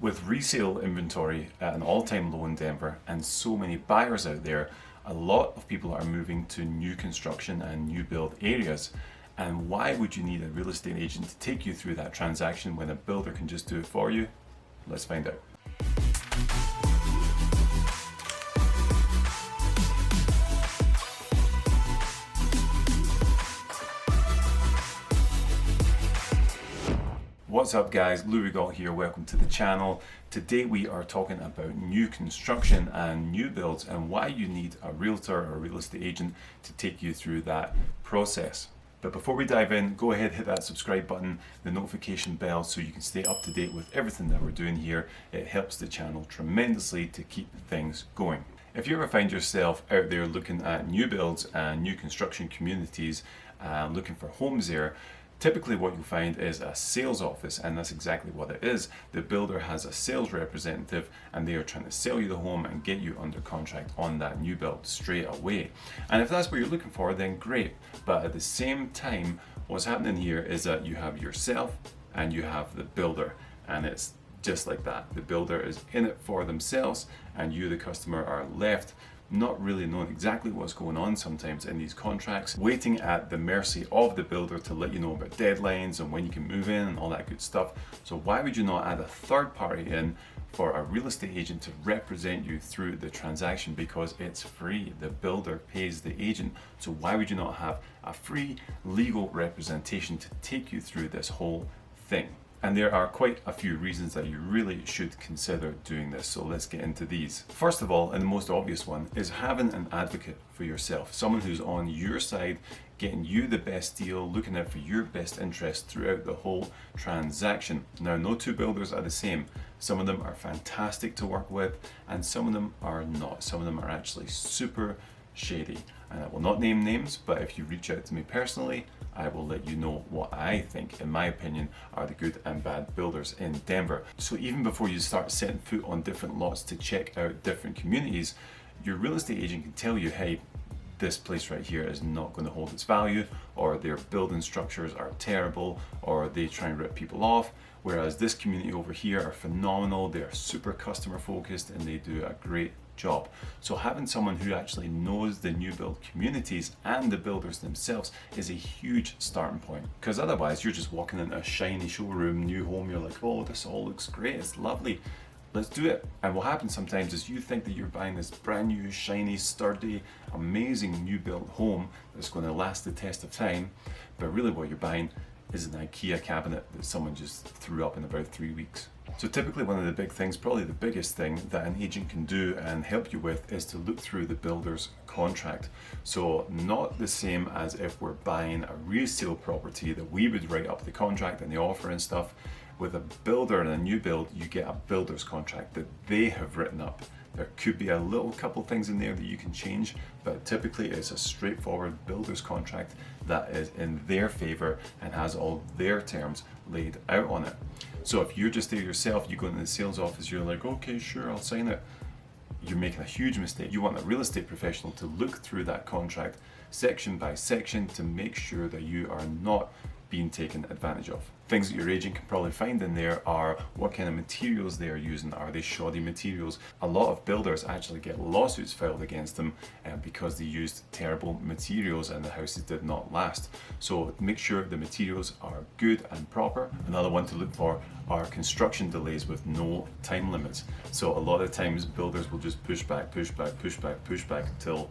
With resale inventory at an all-time low in Denver and so many buyers out there, a lot of people are moving to new construction and new build areas. And why would you need a real estate agent to take you through that transaction when a builder can just do it for you? Let's find out. What's up guys, Lewi Gault here, welcome to the channel. Today we are talking about new construction and new builds and why you need a realtor or a real estate agent to take you through that process. But before we dive in, go ahead, hit that subscribe button, the notification bell so you can stay up to date with everything that we're doing here. It helps the channel tremendously to keep things going. If you ever find yourself out there looking at new builds and new construction communities, looking for homes there, typically what you'll find is a sales office, and that's exactly what it is. The builder has a sales representative and they are trying to sell you the home and get you under contract on that new build straight away. And if that's what you're looking for, then great. But at the same time, what's happening here is that you have yourself and you have the builder, and it's just like that. The builder is in it for themselves and you, the customer, are left not really knowing exactly what's going on sometimes in these contracts, waiting at the mercy of the builder to let you know about deadlines and when you can move in and all that good stuff. So why would you not add a third party in for a real estate agent to represent you through the transaction? Because it's free. The builder pays the agent. So why would you not have a free legal representation to take you through this whole thing? And there are quite a few reasons that you really should consider doing this. So let's get into these. First of all, and the most obvious one, is having an advocate for yourself. Someone who's on your side, getting you the best deal, looking out for your best interest throughout the whole transaction. Now, no two builders are the same. Some of them are fantastic to work with and some of them are not. Some of them are actually super shady. And I will not name names, but if you reach out to me personally, I will let you know what I think, in my opinion, are the good and bad builders in Denver. So even before you start setting foot on different lots to check out different communities, your real estate agent can tell you, hey, this place right here is not going to hold its value, or their building structures are terrible, or they try and rip people off. Whereas this community over here are phenomenal, they're super customer focused and they do a great job. So having someone who actually knows the new build communities and the builders themselves is a huge starting point, because otherwise you're just walking into a shiny showroom, new home, you're like, oh, this all looks great, it's lovely, let's do it. And what happens sometimes is you think that you're buying this brand new, shiny, sturdy, amazing new built home that's going to last the test of time, but really what you're buying is an IKEA cabinet that someone just threw up in about 3 weeks. So typically one of the big things, probably the biggest thing that an agent can do and help you with, is to look through the builder's contract. So not the same as if we're buying a resale property that we would write up the contract and the offer and stuff. With a builder and a new build, you get a builder's contract that they have written up. There could be a little couple things in there that you can change, but typically it's a straightforward builder's contract that is in their favor and has all their terms laid out on it. So if you're just there yourself, you go into the sales office, you're like, okay, sure, I'll sign it. You're making a huge mistake. You want a real estate professional to look through that contract section by section to make sure that you are not being taken advantage of. Things that your agent can probably find in there are what kind of materials they are using. Are they shoddy materials? A lot of builders actually get lawsuits filed against them because they used terrible materials and the houses did not last. So make sure the materials are good and proper. Another one to look for are construction delays with no time limits. So a lot of times builders will just push back until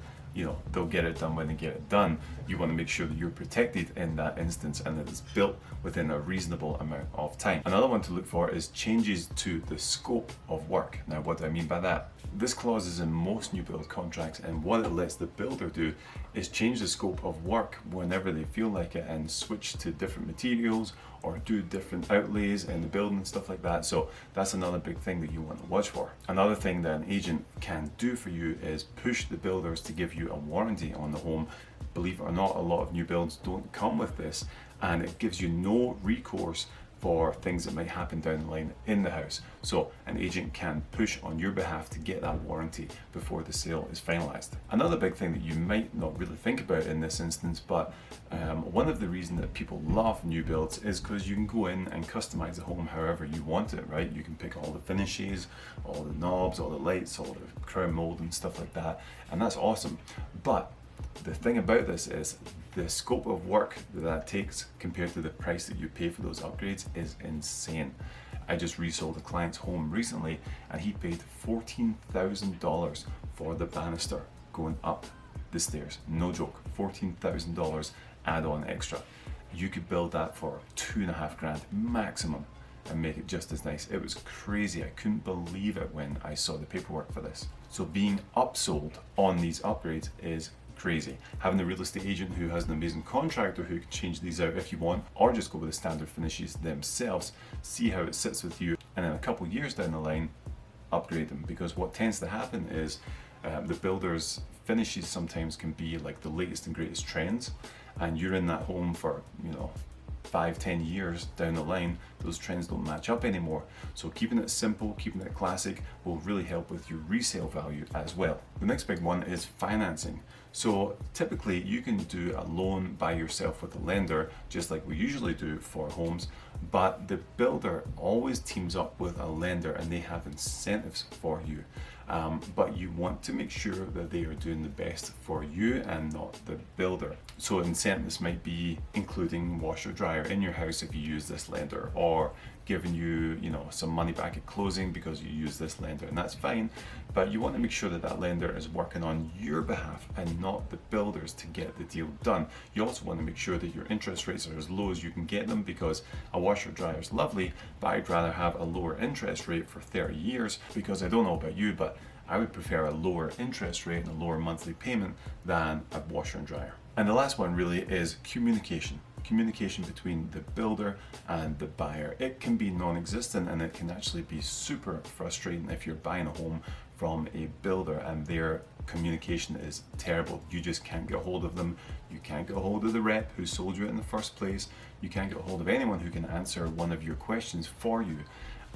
they'll get it done when they get it done. You want to make sure that you're protected in that instance and that it's built within a reasonable amount of time. Another one to look for is changes to the scope of work. Now, what do I mean by that? This clause is in most new build contracts, and what it lets the builder do is change the scope of work whenever they feel like it and switch to different materials or do different outlays in the building and stuff like that. So that's another big thing that you want to watch for. Another thing that an agent can do for you is push the builders to give you a warranty on the home. Believe it or not, a lot of new builds don't come with this, and it gives you no recourse for things that might happen down the line in the house. So an agent can push on your behalf to get that warranty before the sale is finalized. Another big thing that you might not really think about in this instance, but one of the reasons that people love new builds is because you can go in and customize the home however you want it, right? You can pick all the finishes, all the knobs, all the lights, all the crown mold and stuff like that, and that's awesome. But the thing about this is the scope of work that takes compared to the price that you pay for those upgrades is insane. I just resold a client's home recently and he paid $14,000 for the banister going up the stairs. No joke, $14,000 add-on extra. You could build that for $2,500 maximum and make it just as nice. It was crazy. I couldn't believe it when I saw the paperwork for this. So being upsold on these upgrades is crazy. Having a real estate agent who has an amazing contractor who can change these out if you want, or just go with the standard finishes themselves, see how it sits with you, and then a couple years down the line, upgrade them. Because what tends to happen is the builders' finishes sometimes can be like the latest and greatest trends, and you're in that home for 5-10 years down the line, those trends don't match up anymore. So keeping it simple, keeping it classic will really help with your resale value as well. The next big one is financing. So typically you can do a loan by yourself with a lender, just like we usually do for homes, but the builder always teams up with a lender and they have incentives for you. But you want to make sure that they are doing the best for you and not the builder. So incentives might be including washer dryer in your house if you use this lender, or giving you, some money back at closing because you use this lender, and that's fine. But you want to make sure that that lender is working on your behalf and not the builders to get the deal done. You also want to make sure that your interest rates are as low as you can get them, because a washer dryer is lovely, but I'd rather have a lower interest rate for 30 years, because I don't know about you, but I would prefer a lower interest rate and a lower monthly payment than a washer and dryer. And the last one really is communication. Communication between the builder and the buyer. It can be non-existent, and it can actually be super frustrating if you're buying a home from a builder and their communication is terrible. You just can't get a hold of them. You can't get a hold of the rep who sold you it in the first place. You can't get a hold of anyone who can answer one of your questions for you.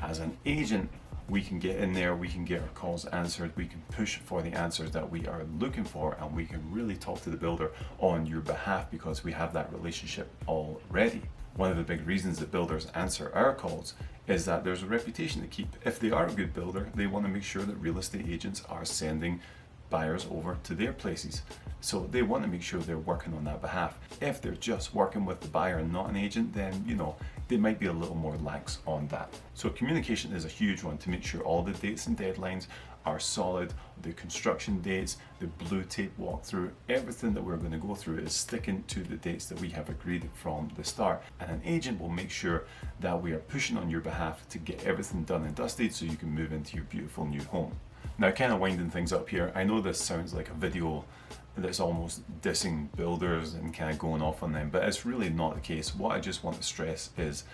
As an agent, we can get in there, we can get our calls answered, we can push for the answers that we are looking for, and we can really talk to the builder on your behalf because we have that relationship already. One of the big reasons that builders answer our calls is that there's a reputation to keep. If they are a good builder, they want to make sure that real estate agents are sending buyers over to their places. So they want to make sure they're working on that behalf. If they're just working with the buyer and not an agent, then they might be a little more lax on that. So communication is a huge one to make sure all the dates and deadlines are solid, the construction dates, the blue tape walkthrough, everything that we're going to go through is sticking to the dates that we have agreed from the start. And an agent will make sure that we are pushing on your behalf to get everything done and dusted so you can move into your beautiful new home. Now, kind of winding things up here, I know this sounds like a video that's almost dissing builders and kind of going off on them, but it's really not the case. What I just want to stress is,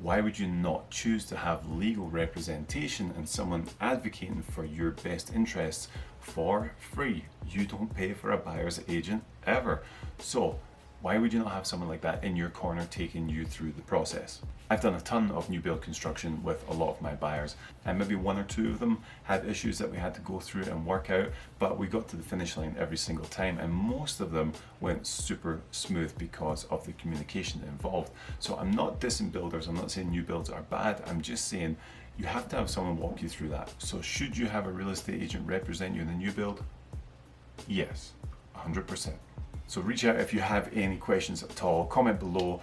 why would you not choose to have legal representation and someone advocating for your best interests for free? You don't pay for a buyer's agent ever. So why would you not have someone like that in your corner taking you through the process? I've done a ton of new build construction with a lot of my buyers, and maybe one or two of them had issues that we had to go through and work out, but we got to the finish line every single time, and most of them went super smooth because of the communication involved. So I'm not dissing builders, I'm not saying new builds are bad, I'm just saying you have to have someone walk you through that. So should you have a real estate agent represent you in the new build? Yes, 100%. So reach out if you have any questions at all, comment below.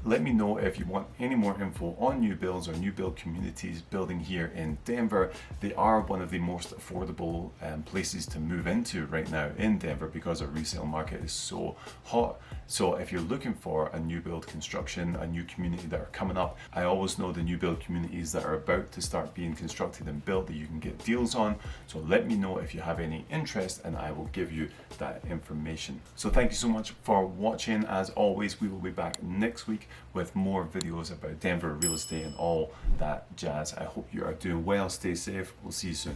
Let me know if you want any more info on new builds or new build communities building here in Denver. They are one of the most affordable places to move into right now in Denver because our resale market is so hot. So if you're looking for a new build construction, a new community that are coming up, I always know the new build communities that are about to start being constructed and built that you can get deals on. So let me know if you have any interest and I will give you that information. So thank you so much for watching. As always, we will be back next week with more videos about Denver real estate and all that jazz. I hope you are doing well. Stay safe. We'll see you soon.